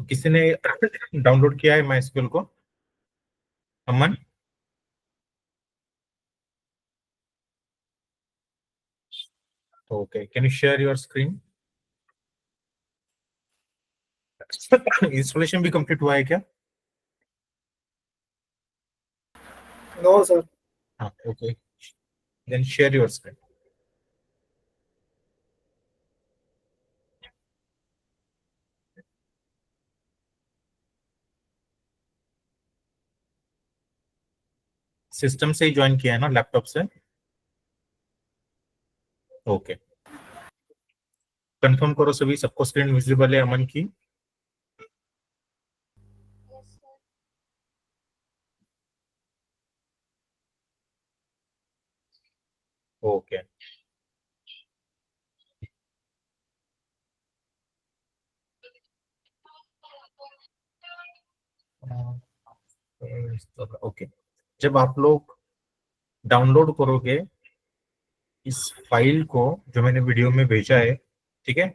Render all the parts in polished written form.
किसी ने डाउनलोड किया है MySQL को? Aman? Okay, can you share your screen? Installation भी कंप्लीट हुआ है क्या? No sir. हाँ, okay, then share your screen. System से ही ज्वाइन किया है ना, लैपटॉप से? ओके, कंफर्म करो सभी, सबको स्क्रीन विजिबल है अमन की? Okay, okay. जब आप लोग डाउनलोड करोगे इस फाइल को जो मैंने वीडियो में भेजा है, ठीक है,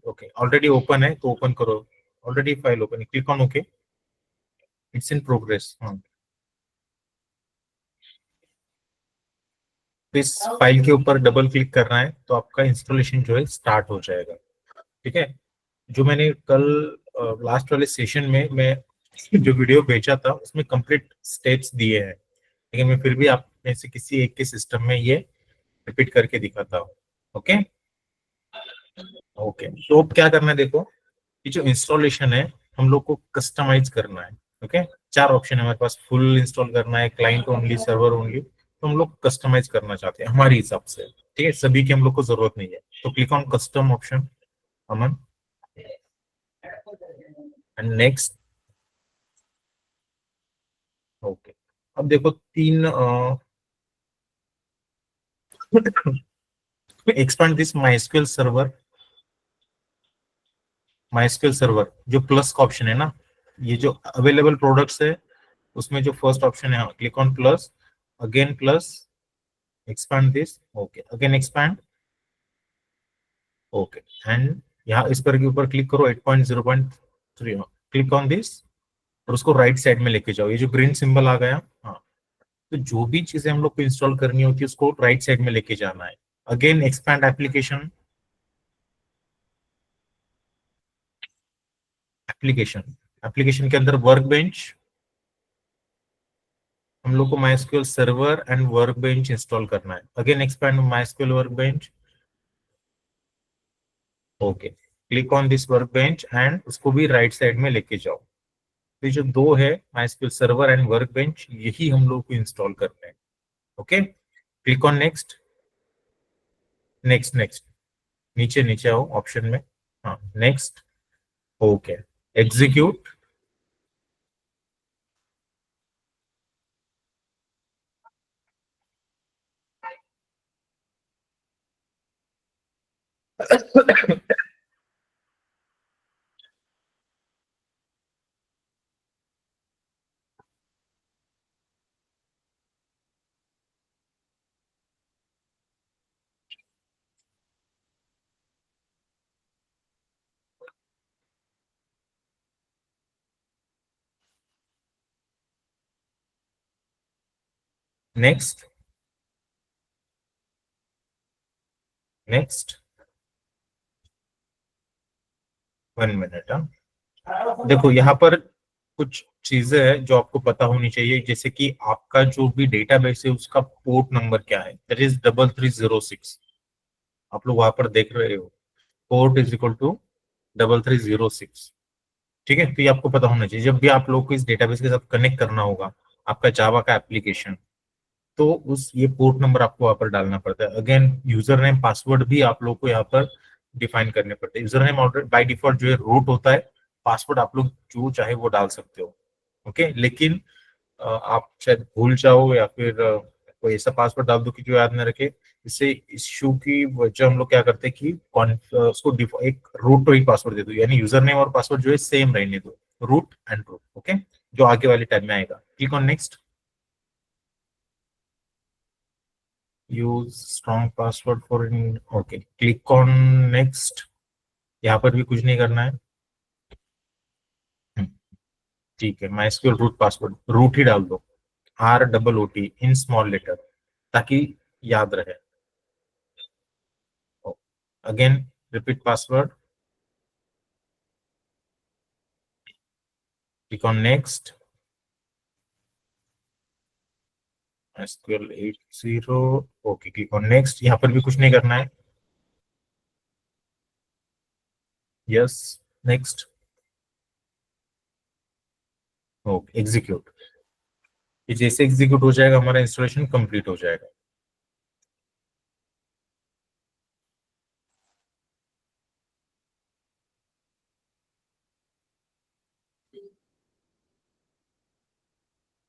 ओके, ऑलरेडी ओपन है तो ओपन करो। ऑलरेडी फाइल ओपन है, click on okay, it's in progress. हाँ, तो इस फाइल के ऊपर डबल क्लिक करना है तो आपका इंस्टॉलेशन जो है स्टार्ट हो जाएगा। ठीक है, जो मैंने कल लास्ट वाले सेशन में मैं जो वीडियो भेजा था उसमें कंप्लीट स्टेप्स दिए हैं, लेकिन मैं फिर भी आप में से किसी एक के सिस्टम में ये रिपीट करके दिखाता हूँ। ओके, ओके, तो अब क्या करना है देखो, ये जो इंस्टॉलेशन है हम लोग को कस्टमाइज करना है। ओके, चार ऑप्शन है हमारे पास, फुल इंस्टॉल करना है, क्लाइंट ओनली, सर्वर ओनली, तो हम लोग कस्टमाइज करना चाहते हैं हमारे हिसाब से। ठीक है, सभी की हम लोग को जरूरत नहीं है, तो click on custom option, Aman, and next. Okay, अब देखो तीन एक्सपांड दिस माइस्क्यूएल सर्वर, जो प्लस का ऑप्शन है ना, ये जो अवेलेबल प्रोडक्ट्स है उसमें जो फर्स्ट ऑप्शन है, click on plus, again plus, expand this, okay, again expand, okay, and यहाँ इस पर के ऊपर क्लिक करो 8.0.3, क्लिक ऑन दिस और उसको राइट साइड में लेके जाओ, ये जो ग्रीन सिंबल आ गया। हाँ, तो जो भी चीजें हम लोग को इंस्टॉल करनी होती है उसको राइट साइड में लेके जाना है। Again expand application, application application के अंदर वर्क बेंच, हम लोग को MySQL server and work bench install करना है। Again expand MySQL work bench, okay, click on this work bench and उसको भी राइट साइड में लेके जाओ। तो ये जो दो है, MySQL server and work bench, यही हम लोग को इंस्टॉल करना है। Okay, click on next, next, next, नीचे नीचे आओ ऑप्शन में। हाँ, next, okay, execute, next, next, 1 minute. हाँ, देखो यहाँ पर कुछ चीजें हैं जो आपको पता होनी चाहिए, जैसे कि आपका जो भी डेटाबेस है उसका पोर्ट नंबर क्या है, दैट इज 3306। आप लोग वहां पर देख रहे हो, पोर्ट इज इक्वल टू 3306। ठीक है, तो ये आपको पता होना चाहिए जब भी आप लोग को इस डेटाबेस के साथ कनेक्ट करना होगा आपका जावा का एप्लीकेशन, तो उस ये पोर्ट नंबर आपको वहां पर डालना पड़ता है। अगेन यूजर नेम पासवर्ड भी आप लोग को यहाँ पर डिफाइन करने पड़ते हैं। User name already by default जो है रूट होता है, पासवर्ड आप लोग जो चाहे वो डाल सकते हो। ओके, लेकिन आप शायद भूल जाओ या फिर कोई ऐसा पासवर्ड डाल दो कि जो याद न रखे। इससे इश्यू की वजह हम लोग क्या करते हैं कि उसको एक रूट ही पासवर्ड दे दो, यानी यूजर नेम और पासवर्ड जो है सेम रहने दो, रूट एंड रूट। ओके, जो आगे वाले टाइम में आएगा। Click on next, use strong password for in, okay, click on next, यहाँ पर भी कुछ नहीं करना है। हम्म, ठीक है, MySQL रूट पासवर्ड रूट ही डाल दो, ROOT इन स्मॉल लेटर, ताकि याद रहे। Again repeat password, click on next, MySQL 80, okay, click on next. यहाँ पर भी कुछ नहीं करना है, यस, नेक्स्ट, ओके, एग्जीक्यूट। ये जैसे एग्जीक्यूट हो जाएगा हमारा इंस्टॉलेशन कंप्लीट हो जाएगा।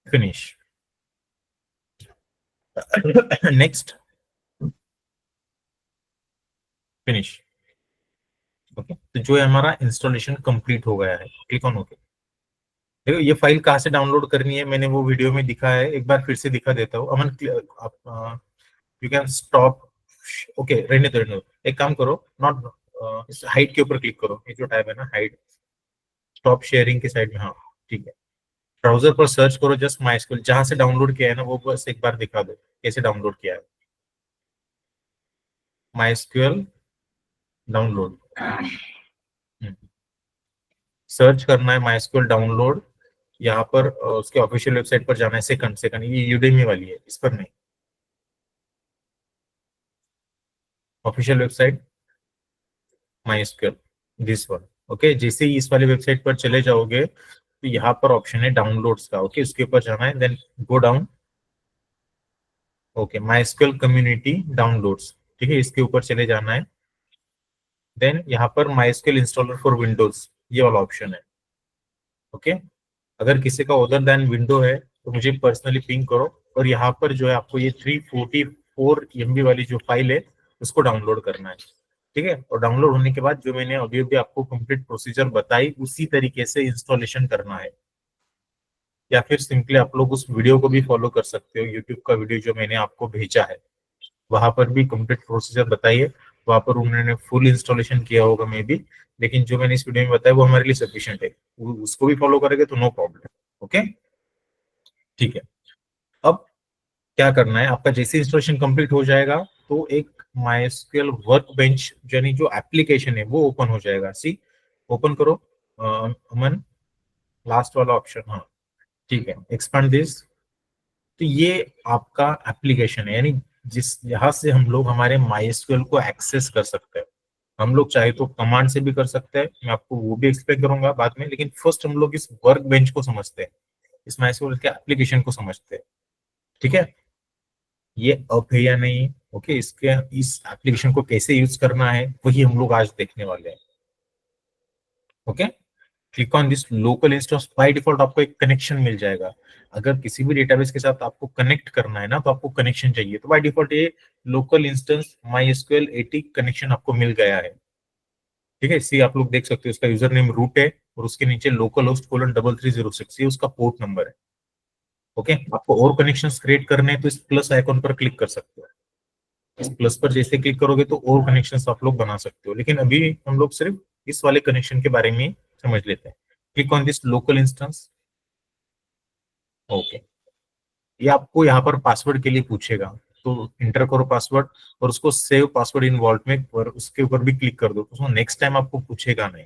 Finish, next, finish. ओके, तो जो है हमारा इंस्टॉलेशन कंप्लीट हो गया है, क्लिक ऑन ओके। देखो ये फाइल कहाँ से डाउनलोड करनी है, मैंने वो वीडियो में दिखा है, एक बार फिर से दिखा देता हूँ। अमन, आप यू कैन स्टॉप, ओके, रहने दो। एक काम करो, नॉट, इस हाइड के ऊपर क्लिक करो, ये जो टैब है ना हाइड, स्टॉप शेयरिंग के साइड में, हाँ, ठीक है। ब्राउजर पर सर्च करो जस्ट MySQL, जहां से डाउनलोड किया है ना वो बस एक बार दिखा दो कैसे डाउनलोड किया है। MySQL डाउनलोड, सर्च करना है MySQL डाउनलोड। यहाँ पर उसके ऑफिशियल वेबसाइट पर जाना है, सेकंड सेकंड, ये यूडेमी वाली है, इस पर नहीं, official website MySQL, this one. Okay, जैसे ही इस वाली वेबसाइट पर चले जाओगे तो यहाँ पर ऑप्शन है डाउनलोड्स का, ओके, उसके ऊपर जाना है, then go down, okay, MySQL community downloads, ठीक है, इसके ऊपर चले जाना है। देन यहाँ पर MySQL इंस्टॉलर फॉर विंडोज, ये वाला ऑप्शन है, ओके। अगर किसी का अदर देन विंडो है तो मुझे पर्सनली पिंग करो, और यहाँ पर जो है आपको ये 344 MB वाली जो फाइल है उसको डाउनलोड करना है, ठीक है। और डाउनलोड होने के बाद जो मैंने अभी अभी आपको कंप्लीट प्रोसीजर बताई उसी तरीके से इंस्टॉलेशन करना है। या फिर सिंपली आप लोग उस वीडियो को भी फॉलो कर सकते हो, यूट्यूब का वीडियो जो मैंने आपको भेजा है वहां पर भी कंप्लीट प्रोसीजर बताइए। वहां पर उन्होंने फुल इंस्टॉलेशन किया होगा मे बी, लेकिन जो मैंने इस वीडियो में बताया वो हमारे लिए सफिशियंट है, उसको भी फॉलो करेंगे तो नो प्रॉब्लम। ओके, ठीक है। अब क्या करना है, आपका जैसे इंस्टॉलेशन कंप्लीट हो जाएगा तो एक MySQL वर्क बेंच यानी जो एप्लीकेशन है वो ओपन हो जाएगा, सी, ओपन करो, अमन, लास्ट वाला ऑप्शन, हाँ, ठीक है, एक्सपांड दिस। तो ये आपका एप्लीकेशन है, यानी जिस यहाँ से हम लोग हमारे MySQL को एक्सेस कर सकते हैं। हम लोग चाहे तो कमांड से भी कर सकते हैं, मैं आपको वो भी एक्सप्लेन करूंगा बाद में, लेकिन फर्स्ट हम लोग इस वर्क बेंच को समझते हैं, इस MySQL के एप्लीकेशन को समझते हैं, ठीक है। ये अप है या नहीं, ओके, इसके इस एप्लीकेशन को कैसे यूज करना है वही हम लोग आज देखने वाले हैं, okay. Click on this local instance, by default आपको एक कनेक्शन मिल जाएगा। अगर किसी भी डेटाबेस के साथ आपको कनेक्ट करना है ना तो आपको कनेक्शन चाहिए, तो बाय डिफॉल्ट ये लोकल इंस्टेंस MySQL 80 कनेक्शन आपको मिल गया है, ठीक है। इसी आप लोग देख सकते हो, उसका यूजर नेम रूट है और उसके नीचे लोकल होस्ट कोलन 3306, ये उसका पोर्ट नंबर है, ओके। आपको और कनेक्शन क्रिएट करने हैं तो इस प्लस आइकॉन पर क्लिक कर सकते हो, इस प्लस पर जैसे क्लिक करोगे तो और कनेक्शंस आप लोग बना सकते हो, लेकिन अभी हम लोग सिर्फ इस वाले कनेक्शन के बारे में समझ लेते हैं। Click on this local instance, okay. ये आपको यहाँ पर पासवर्ड के लिए पूछेगा, तो इंटर करो पासवर्ड और उसको सेव पासवर्ड इन वॉल्ट में, और उसके ऊपर भी क्लिक कर दो, तो नेक्स्ट टाइम आपको पूछेगा नहीं।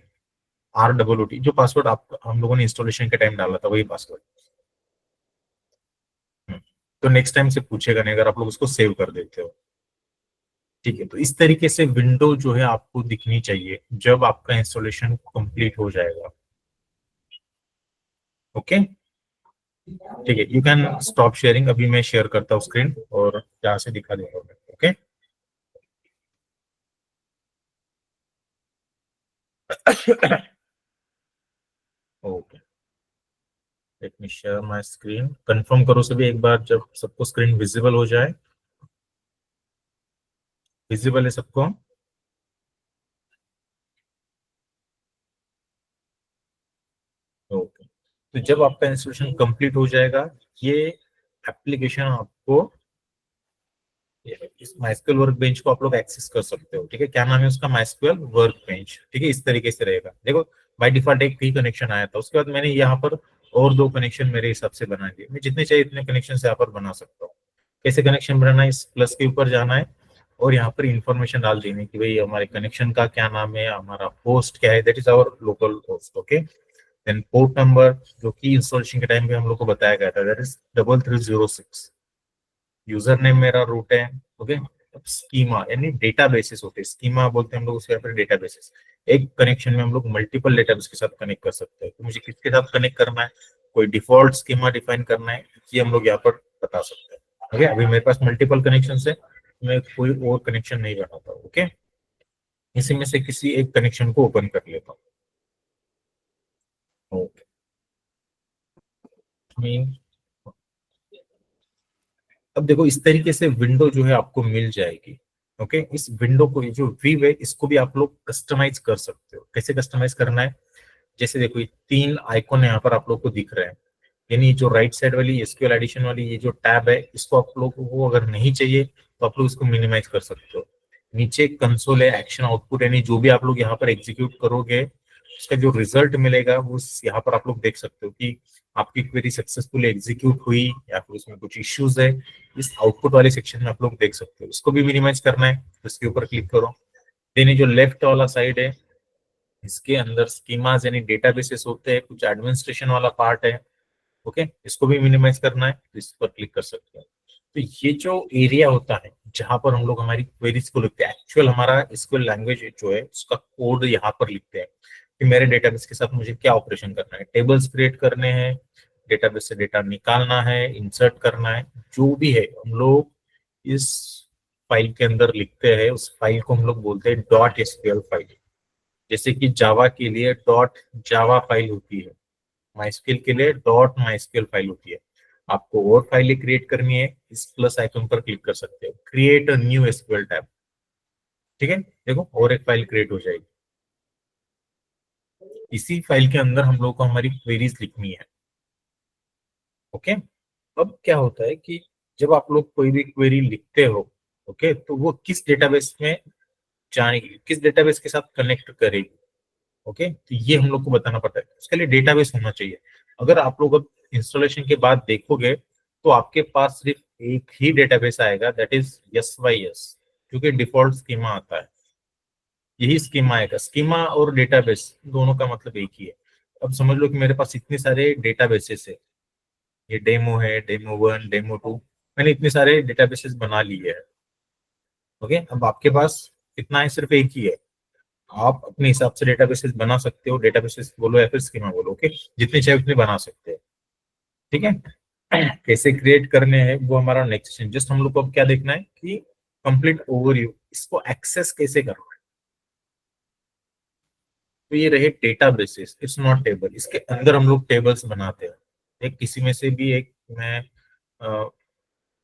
ROOT जो पासवर्ड आप हम लोगों ने इंस्टॉलेशन के टाइम डाला था वही पासवर्ड, तो नेक्स्ट टाइम से पूछेगा नहीं अगर आप लोग उसको सेव कर देते हो, ठीक है। तो इस तरीके से विंडो जो है आपको दिखनी चाहिए जब आपका इंस्टॉलेशन कंप्लीट हो जाएगा, ओके, ठीक है। यू कैन स्टॉप शेयरिंग, अभी मैं शेयर करता हूँ स्क्रीन और यहाँ से दिखा दूंगा, okay. Okay, let me share my screen, confirm करो सभी एक बार जब सबको स्क्रीन विजिबल हो जाए, विजिबल है सबको, ओके। तो जब आपका इंस्टॉलेशन कंप्लीट हो जाएगा ये एप्लीकेशन आपको इस MySQL वर्क बेंच को आप लोग एक्सेस कर सकते हो। ठीक है, क्या नाम है उसका? MySQL work bench. ठीक है, इस तरीके से रहेगा। देखो बाय डिफॉल्ट एक ही कनेक्शन आया था, उसके बाद मैंने यहाँ पर और 2 कनेक्शन मेरे हिसाब से बना दिए। मैं जितने चाहिए इतने कनेक्शन यहाँ पर बना सकता हूँ। कैसे कनेक्शन बनाना है? इस प्लस के ऊपर जाना है और यहाँ पर इंफॉर्मेशन डाल देनी कि भाई हमारे कनेक्शन का क्या नाम है, हमारा होस्ट क्या है, that is our local host. Okay, then port number जो कि इंस्टॉलेशन के टाइम पे हम लोग को बताया गया था, दैट इज 3306। यूजर नेम मेरा रूट है। ओके, अब स्कीमा यानी डेटा बेसिस होते हैं, स्कीमा बोलते हैं हम लोग उसके यहाँ पर डेटा बेसिस। एक कनेक्शन में हम लोग मल्टीपल डेटाबेस के साथ कनेक्ट कर सकते हैं। तो मुझे किसके साथ कनेक्ट करना है, कोई डिफॉल्ट स्कीमा डिफाइन करना है, ये हम लोग यहाँ पर बता सकते हैं। ओके, अभी मेरे पास मल्टीपल कनेक्शन है, मैं कोई और कनेक्शन नहीं बनाता। ओके, इसी में से किसी एक कनेक्शन को ओपन कर लेता हूँ। ओके, अब देखो इस तरीके से विंडो जो है आपको मिल जाएगी। ओके, इस विंडो को, ये जो व्यू है, इसको भी आप लोग कस्टमाइज कर सकते हो। कैसे कस्टमाइज करना है? जैसे देखो ये 3 आइकॉन यहाँ पर आप लोग को दिख रहे हैं, यानी जो राइट साइड वाली एसक्यूएल एडिशन वाली ये जो टैब है, इसको आप लोग को अगर नहीं चाहिए तो आप लोग इसको मिनिमाइज कर सकते हो। नीचे कंसोल है, एक्शन आउटपुट, यानी जो भी आप लोग यहाँ पर एग्जीक्यूट करोगे उसका जो रिजल्ट मिलेगा वो यहाँ पर आप लोग देख सकते हो कि आपकी क्वेरी सक्सेसफुली एग्जीक्यूट हुई या फिर उसमें कुछ इश्यूज है। इस आउटपुट वाले सेक्शन में आप लोग देख सकते हो। इसको भी मिनिमाइज करना है तो इसके ऊपर क्लिक करो। देन ये जो लेफ्ट वाला साइड है, इसके अंदर स्कीमास यानी डेटाबेसेस होते हैं, कुछ एडमिनिस्ट्रेशन वाला पार्ट है। ओके, इसको भी मिनिमाइज करना है तो इस पर क्लिक कर सकते हैं। तो ये जो एरिया होता है जहां पर हम लोग हमारी क्वेरीज को लिखते हैं, एक्चुअल हमारा एसक्यूएल लैंग्वेज जो है उसका कोड यहाँ पर लिखते हैं कि मेरे डेटाबेस के साथ मुझे क्या ऑपरेशन करना है, टेबल्स क्रिएट करने हैं, डेटाबेस से डेटा निकालना है, इंसर्ट करना है, जो भी है हम लोग इस फाइल के अंदर लिखते हैं। उस फाइल को हम लोग बोलते हैं डॉट एसक्यूएल फाइल। जैसे कि जावा के लिए डॉट जावा फाइल होती है, माइस्क्यूएल के लिए डॉट माइस्क्यूएल फाइल होती है। आपको और फाइलें क्रिएट करनी है, इस प्लस आइकन पर क्लिक कर सकते हो, create a new SQL tab. ठीक है, देखो और एक फाइल क्रिएट हो जाएगी। इसी फाइल के अंदर हम लोग को हमारी क्वेरीज लिखनी है। ओके, अब क्या होता है कि जब आप लोग कोई भी क्वेरी लिखते हो, ओके, तो वो किस डेटाबेस में जाएगी, किस डेटाबेस के साथ कनेक्ट करेगी। ओके, तो ये हम लोग को बताना पड़ता है। उसके लिए डेटाबेस होना चाहिए। अगर आप लोग अब इंस्टॉलेशन के बाद देखोगे तो आपके पास सिर्फ एक ही डेटाबेस आएगा, दैट इज SYS, क्योंकि डिफॉल्ट स्कीमा आता है, यही स्कीमा आएगा। स्कीमा और डेटाबेस दोनों का मतलब एक ही है। अब समझ लो कि मेरे पास इतने सारे डेटाबेसेस है, ये डेमो है, डेमो 1, डेमो 2, मैंने इतने सारे डेटाबेसेस बना लिए हैं। ओके, अब आपके पास कितना है? सिर्फ एक ही है। आप अपने हिसाब से डेटाबेसेस बना सकते हो, डेटाबेसेस बोलो या फिर स्कीमा बोलो। ओके, जितने चाहे उतने बना सकते हो। ठीक है, कैसे क्रिएट करने हैं वो हमारा नेक्स्ट सेशन। जस्ट हम लोग को अब क्या देखना है कि कंप्लीट ओवरव्यू, इसको एक्सेस कैसे करना है। तो ये रहे डेटाबेसेस, इट्स नॉट टेबल। इसके अंदर हम लोग टेबल्स बनाते हैं। एक किसी में से भी एक मैं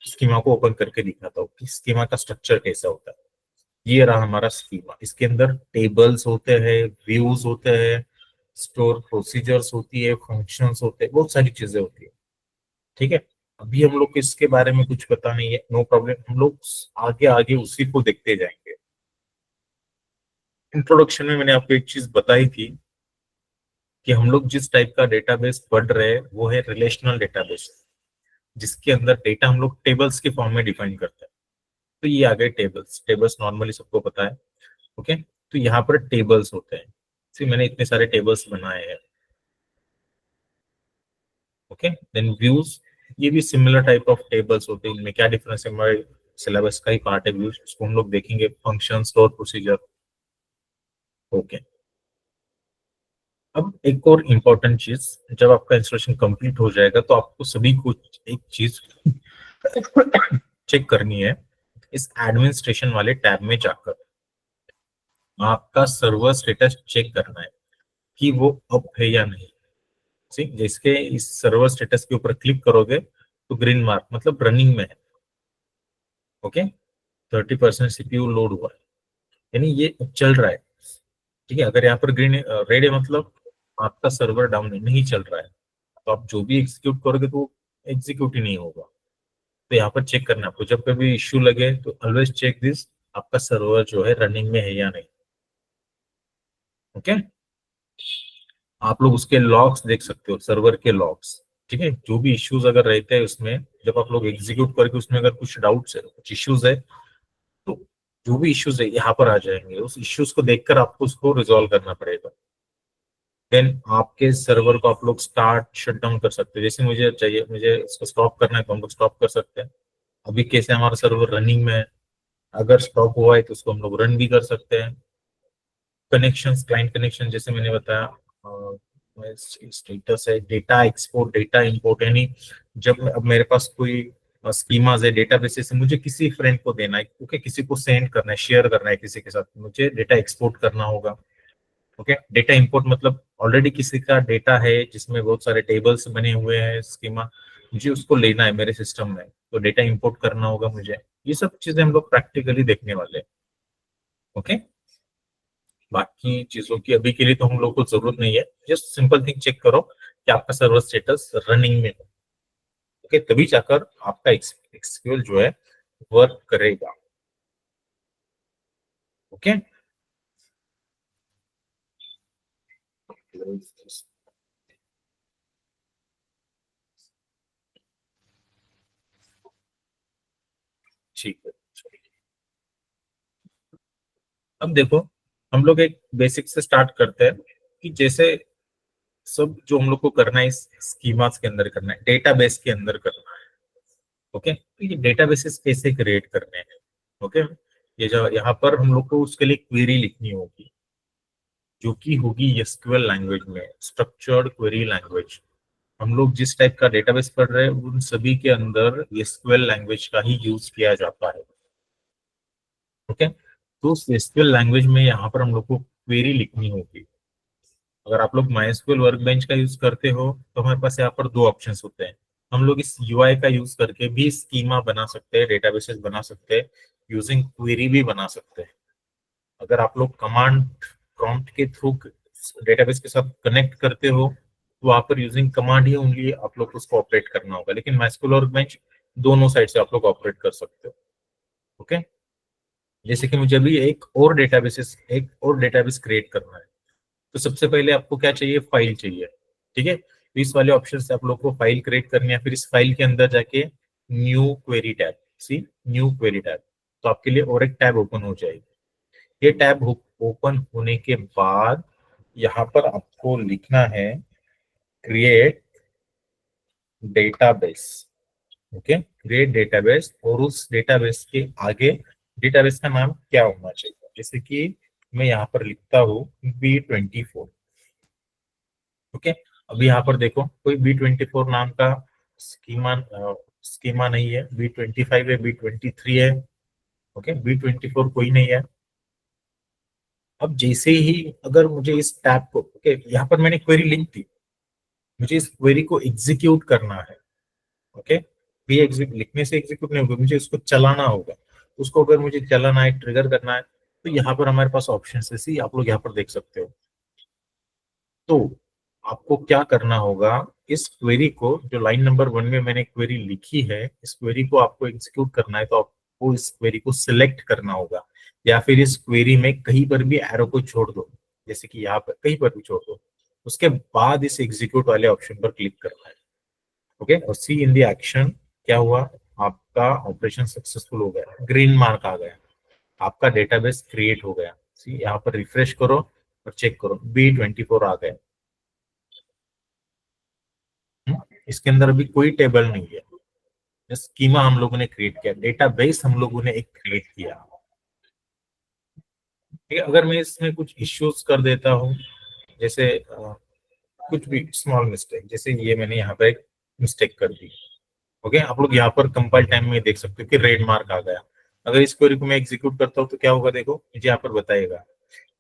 स्कीमा को ओपन करके दिखाता हूँ कि स्कीमा का स्ट्रक्चर कैसा होता है। ये रहा हमारा स्कीमा। इसके अंदर टेबल्स होते हैं, व्यूज होते हैं, स्टोर प्रोसीजर्स होती है, फंक्शंस होते हैं, बहुत सारी चीजें होती है। ठीक है, अभी हम लोग को इसके बारे में कुछ पता नहीं है, नो प्रॉब्लम, हम लोग आगे आगे उसी को देखते जाएंगे। इंट्रोडक्शन में मैंने आपको एक चीज बताई थी कि हम लोग जिस टाइप का डेटाबेस पढ़ रहे हैं वो है रिलेशनल डेटाबेस, जिसके अंदर डेटा हम लोग टेबल्स के फॉर्म में डिफाइन करते हैं। तो ये आ गए टेबल्स। टेबल्स नॉर्मली सबको पता है। ओके, तो यहाँ पर टेबल्स होते हैं। मैंने इतने सारे टेबल्स बनाए हैं। ओके, देन व्यूज, ये भी सिमिलर टाइप ऑफ टेबल्स होते हैं। इनमें क्या डिफरेंस है? हमारे सिलेबस का ही पार्ट है व्यूज, उसको हम लोग देखेंगे। Function, store procedure. ओके, अब एक और इम्पोर्टेंट चीज, जब आपका इंस्टॉलेशन कंप्लीट हो जाएगा तो आपको सभी को एक चीज चेक करनी है। इस एडमिनिस्ट्रेशन वाले टैब में जाकर आपका सर्वर स्टेटस चेक करना है कि वो अप है या नहीं। ठीक, जिसके इस सर्वर स्टेटस के ऊपर क्लिक करोगे तो ग्रीन मार्क मतलब रनिंग में है। ओके, 30% सीपीयू लोड हुआ है, यानी ये चल रहा है। ठीक है, अगर यहाँ पर ग्रीन रेड है मतलब आपका सर्वर डाउन है, नहीं चल रहा है। तो आप जो भी एग्जीक्यूट करोगे तो एग्जीक्यूट ही नहीं होगा। तो यहाँ पर चेक करना है आपको, जब कभी इश्यू लगे तो ऑलवेज चेक दिस, आपका सर्वर जो है रनिंग में है या नहीं। ओके, आप लोग उसके लॉग्स देख सकते हो, सर्वर के लॉग्स। ठीक है, जो भी इश्यूज अगर रहते हैं उसमें, जब आप लोग एग्जीक्यूट करके उसमें अगर कुछ डाउट्स है, कुछ इश्यूज है, तो जो भी इश्यूज है यहाँ पर आ जाएंगे। उस इश्यूज को देखकर आपको उसको रिजॉल्व करना पड़ेगा। देन आपके सर्वर को आप लोग स्टार्ट शट डाउन कर सकते हैं। जैसे मुझे चाहिए, मुझे इसको स्टॉप करना है तो हम लोग स्टॉप कर सकते हैं। अभी कैसे हमारा सर्वर रनिंग में है, अगर स्टॉप हुआ है तो उसको हम लोग रन भी कर सकते हैं। कनेक्शंस, क्लाइंट कनेक्शन जैसे मैंने बताया, स्टेटस है, डेटा एक्सपोर्ट, डेटा इंपोर्ट, यानी जब अब मेरे पास कोई स्कीमाज है, डेटाबेसेस है, मुझे किसी फ्रेंड को देना है, ओके, किसी को सेंड करना है, शेयर करना है किसी के साथ, मुझे डेटा एक्सपोर्ट करना होगा। ओके, डेटा इंपोर्ट मतलब ऑलरेडी किसी का डेटा है जिसमें बहुत सारे टेबल्स बने हुए हैं, स्कीमा, मुझे उसको लेना है मेरे सिस्टम में, तो डेटा इंपोर्ट करना होगा मुझे। ये सब चीजें हम लोग प्रैक्टिकली देखने वाले हैं। ओके, बाकी चीजों की अभी के लिए तो हम लोग को जरूरत नहीं है। जस्ट सिंपल थिंग चेक करो कि आपका सर्वर स्टेटस रनिंग में हो। ओके, तभी जाकर आपका एक्सक्यूएल जो है वर्क करेगा। ओके, ठीक है। अब देखो, हम लोग एक बेसिक से स्टार्ट करते हैं कि जैसे सब जो हम लोग को करना है इस स्कीमास के अंदर करना है, डेटाबेस के अंदर करना है। ओके, तो ये डेटाबेसेस कैसे क्रिएट करने हैं। ओके, ये जो यहाँ पर हम लोग को उसके लिए क्वेरी लिखनी होगी, जो कि होगी एसक्यूएल लैंग्वेज में, स्ट्रक्चर्ड क्वेरी लैंग्वेज। हम लोग जिस टाइप का डेटाबेस पढ़ रहे हैं उन सभी के अंदर एसक्यूएल लैंग्वेज का ही यूज किया जाता है। ओके, तो एसक्यूएल लैंग्वेज में यहाँ पर हम लोग को क्वेरी लिखनी होगी। अगर आप लोग माइस्क्यूएल वर्कबेंच का यूज करते हो तो हमारे पास यहाँ पर दो ऑप्शंस होते हैं। हम लोग इस यूआई का यूज करके भी स्कीमा बना सकते हैं, डेटाबेसेस बना सकते हैं, यूजिंग क्वेरी भी बना सकते हैं। अगर आप लोग कमांड प्रॉम्प्ट के थ्रू डेटाबेस के साथ कनेक्ट करते हो तो वहां पर यूजिंग कमांड ही ओनली आप लोग को उसको ऑपरेट करना होगा। लेकिन माइस्क्यूएल वर्कबेंच दोनों साइड से आप लोग ऑपरेट कर सकते हो। ओके, जैसे कि मुझे अभी एक और डेटाबेस क्रिएट करना है, तो सबसे पहले आपको क्या चाहिए, फाइल चाहिए। ठीक है, तो इस वाले ऑप्शन से आप लोग को फाइल क्रिएट करनी है, फिर इस फाइल के अंदर जाके न्यू क्वेरी टैब, सी न्यू क्वेरी टैब, तो आपके लिए और एक टैब ओपन हो जाएगी। ये टैब ओपन होने के बाद यहाँ पर आपको लिखना है create database. Okay, create database, और उस डेटाबेस के आगे डेटाबेस का नाम क्या होना चाहिए, जैसे कि मैं यहाँ पर लिखता हूँ B24। ओके, अभी यहाँ पर देखो कोई B24 नाम का स्कीमा स्कीमा नहीं है, B25 है, B23 है। ओके, B24 कोई नहीं है। अब जैसे ही अगर मुझे इस टैब को, ओके, यहाँ पर मैंने क्वेरी लिख दी, मुझे इस क्वेरी को एग्जीक्यूट करना है। ओके, भी लिखने से एग्जीक्यूट नहीं होगा, मुझे उसको चलाना होगा। उसको अगर मुझे चलाना है, ट्रिगर करना है, तो यहाँ पर हमारे पास ऑप्शन है, आप लोग यहाँ पर देख सकते हो। तो आपको क्या करना होगा, इस क्वेरी को, जो लाइन नंबर 1 में मैंने क्वेरी लिखी है, इस क्वेरी को आपको एग्जीक्यूट करना है, तो आपको इस क्वेरी को सिलेक्ट करना होगा, या फिर इस क्वेरी में कहीं पर भी एरो को छोड़ दो, जैसे कि यहाँ पर कहीं पर भी छोड़ दो। उसके बाद इस एग्जीक्यूट वाले ऑप्शन पर क्लिक करना है। ओके, और सी इन द एक्शन, क्या हुआ, आपका ऑपरेशन सक्सेसफुल हो गया, ग्रीन मार्क आ गया, आपका डेटाबेस क्रिएट हो गया। सी यहाँ पर रिफ्रेश करो और चेक करो, B24 आ गया। इसके अंदर अभी कोई टेबल नहीं है, स्कीमा हम लोगों ने क्रिएट किया, डेटाबेस हम लोगों ने एक क्रिएट किया। ठीक है, अगर मैं इसमें कुछ इश्यूज कर देता हूँ, जैसे कुछ भी स्मॉल मिस्टेक, जैसे ये मैंने यहाँ पर एक मिस्टेक कर दी। ओके, आप लोग यहाँ पर कंपाइल टाइम में देख सकते हो कि रेड मार्क आ गया। अगर इस क्वेरी को मैं एग्जीक्यूट करता हूँ तो क्या होगा, देखो मुझे यहाँ पर बताएगा,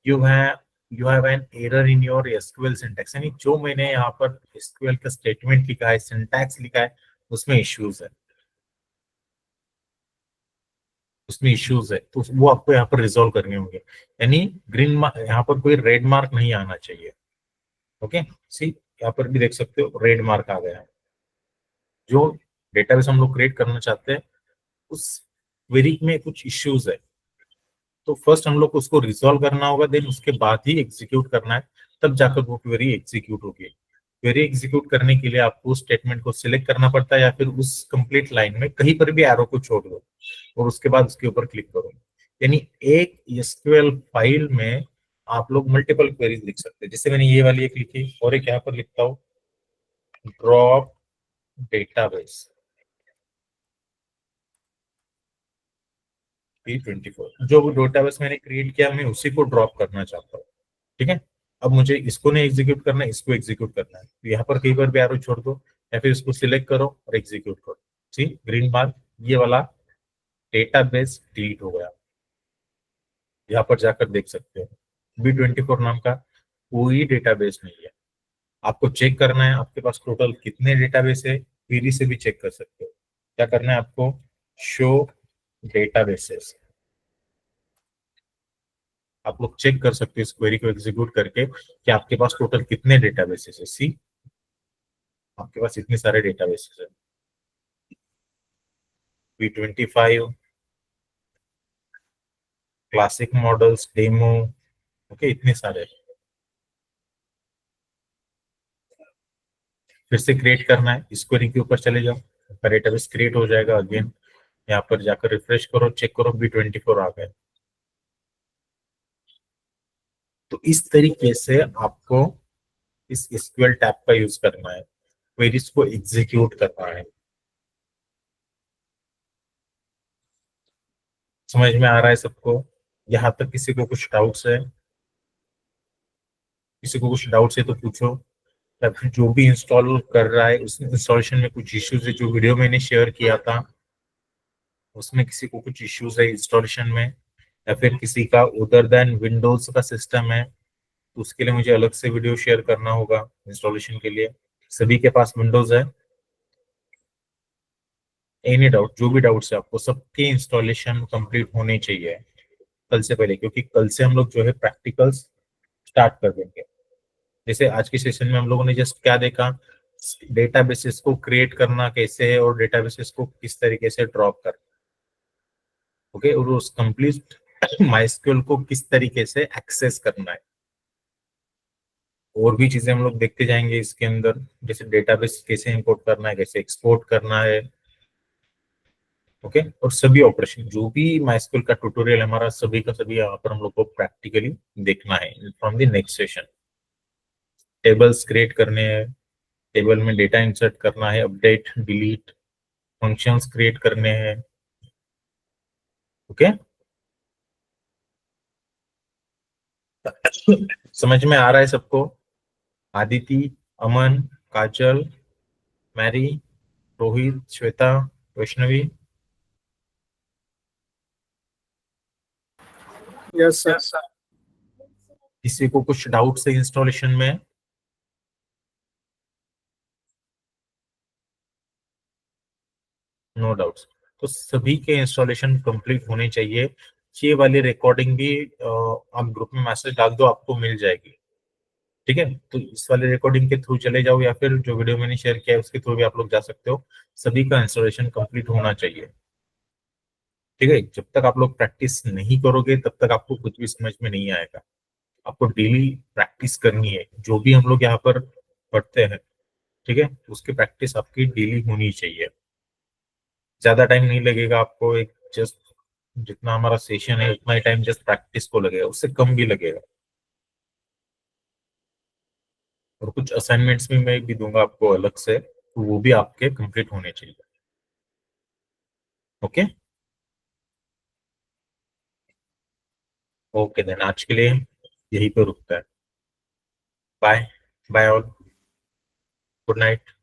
you have you have an error in your SQL syntax, यानी जो मैंने यहाँ पर एसक्यूएल का स्टेटमेंट लिखा है, सिंटैक्स लिखा है, उसमें इश्यूज है, उसमें इश्यूज है, तो वो आपको यहाँ पर रिजॉल्व करने होंगे। यानी ग्रीन मार्क, यहाँ पर कोई रेड मार्क नहीं आना चाहिए। ओके, सी यहाँ पर भी देख सकते हो रेड मार्क आ गया है। जो डेटाबेस हम लोग क्रिएट करना चाहते हैं, उस क्वेरी में कुछ इश्यूज है, तो फर्स्ट हम लोग को उसको रिजॉल्व करना होगा, देन उसके बाद ही एग्जीक्यूट करना है, तब जाकर वो क्वेरी एग्जीक्यूट होगी। क्वेरी एग्जीक्यूट करने के लिए आपको उस स्टेटमेंट को सिलेक्ट करना पड़ता है, या फिर उस कंप्लीट लाइन में कहीं पर भी एरो को छोड़ दो और उसके बाद उसके ऊपर क्लिक करो। यानी एक एसक्यूएल फाइल में आप लोग मल्टीपल क्वेरीज लिख सकते हैं। जैसे मैंने ये वाली एक लिखी और एक यहाँ पर लिखता हूँ, ड्रॉप डेटाबेस P24, जो डेटाबेस मैंने क्रिएट किया मैं उसी को ड्रॉप करना चाहता हूँ। ठीक है, अब मुझे इसको नहीं एग्जीक्यूट करना है, इसको एग्जीक्यूट करना है, तो यहाँ पर कई बार भी एरो छोड़ दो या फिर इसको सिलेक्ट करो और एग्जीक्यूट करो। सी ग्रीन मार्क, ये वाला डेटाबेस डिलीट हो गया। यहाँ पर जाकर देख सकते हो B24 नाम का कोई डेटाबेस नहीं है। आपको चेक करना है आपके पास टोटल कितने डेटाबेस है, क्वेरी से भी चेक कर सकते हो। क्या करना है आपको, शो डेटाबेसेस, आप लोग चेक कर सकते हो इस क्वेरी को एग्जीक्यूट करके कि आपके पास टोटल कितने डेटाबेसेस है। सी आपके पास इतने सारे डेटाबेसेस है, P25, classic models, demo, okay, इतने सारे। फिर से क्रिएट करना है, इस क्वेरी के ऊपर चले जाओ, आपका डेटाबेस क्रिएट हो जाएगा। अगेन यहाँ पर जाकर रिफ्रेश करो, चेक करो, B24 आ गए। तो इस तरीके से आपको इस एसक्यूएल टैब का यूज करना है, क्वेरीज को एग्जीक्यूट करना है। समझ में आ रहा है सबको? यहाँ तक किसी को कुछ डाउट्स है? किसी को कुछ डाउट्स है तो पूछो। या फिर जो भी इंस्टॉल कर रहा है उस इंस्टॉलेशन में कुछ इश्यूज है, जो वीडियो मैंने शेयर किया था उसमें किसी को कुछ इश्यूज है इंस्टॉलेशन में, या फिर किसी का उधर देन विंडोज का सिस्टम है, तो उसके लिए मुझे अलग से वीडियो शेयर करना होगा इंस्टॉलेशन के लिए। सभी के पास विंडोज है? एनी डाउट, जो भी डाउट्स है आपको, सबके इंस्टॉलेशन कंप्लीट होने चाहिए कल से पहले, क्योंकि कल से हम लोग जो है प्रैक्टिकल्स स्टार्ट कर देंगे। जैसे आज के सेशन में हम लोगों ने जस्ट क्या देखा, डेटाबेसेस को क्रिएट करना कैसे है और डेटाबेसेस को किस तरीके से ड्रॉप करना, ओके, और उस कंप्लीट माइस्क्यूएल को किस तरीके से एक्सेस करना है। और भी चीजें हम लोग देखते जाएंगे इसके अंदर, जैसे डेटाबेस कैसे इंपोर्ट करना है, कैसे एक्सपोर्ट करना है, ओके। और सभी ऑपरेशन जो भी माइस्क्यूएल का ट्यूटोरियल हमारा सभी का सभी यहाँ पर हम लोग को प्रैक्टिकली देखना है from the next session. Tables create करने हैं, टेबल में डेटा इंसर्ट करना है, अपडेट डिलीट, फंक्शंस क्रिएट करने हैं, ओके। समझ में आ रहा है सबको? Aditi, Aman, Kajal, Mary, Rohit, Shweta, Vaishnavi, yes sir. किसी को कुछ डाउट्स है इंस्टॉलेशन में? No doubts. तो सभी के इंस्टॉलेशन कंप्लीट होने चाहिए। ये वाली रिकॉर्डिंग भी आप ग्रुप में मैसेज डाल दो, आपको मिल जाएगी। ठीक है, तो इस वाले रिकॉर्डिंग के थ्रू चले जाओ, या फिर जो वीडियो मैंने शेयर किया है उसके थ्रू भी आप लोग जा सकते हो। सभी का इंस्टॉलेशन कंप्लीट होना चाहिए। ठीक है, जब तक आप लोग प्रैक्टिस नहीं करोगे तब तक आपको कुछ भी समझ में नहीं आएगा। आपको डेली प्रैक्टिस करनी है, जो भी हम लोग यहाँ पर पढ़ते हैं, ठीक है, उसकी प्रैक्टिस आपकी डेली होनी चाहिए। ज्यादा टाइम नहीं लगेगा आपको, एक जस्ट जितना हमारा सेशन है उतना ही टाइम जस्ट प्रैक्टिस को लगेगा, उससे कम भी लगेगा। और कुछ असाइनमेंट्स भी मैं भी दूंगा आपको अलग से, तो वो भी आपके कंप्लीट होने चाहिए। ओके, ओके देन आज के लिए यहीं पे रुकता है। Bye, bye all, good night.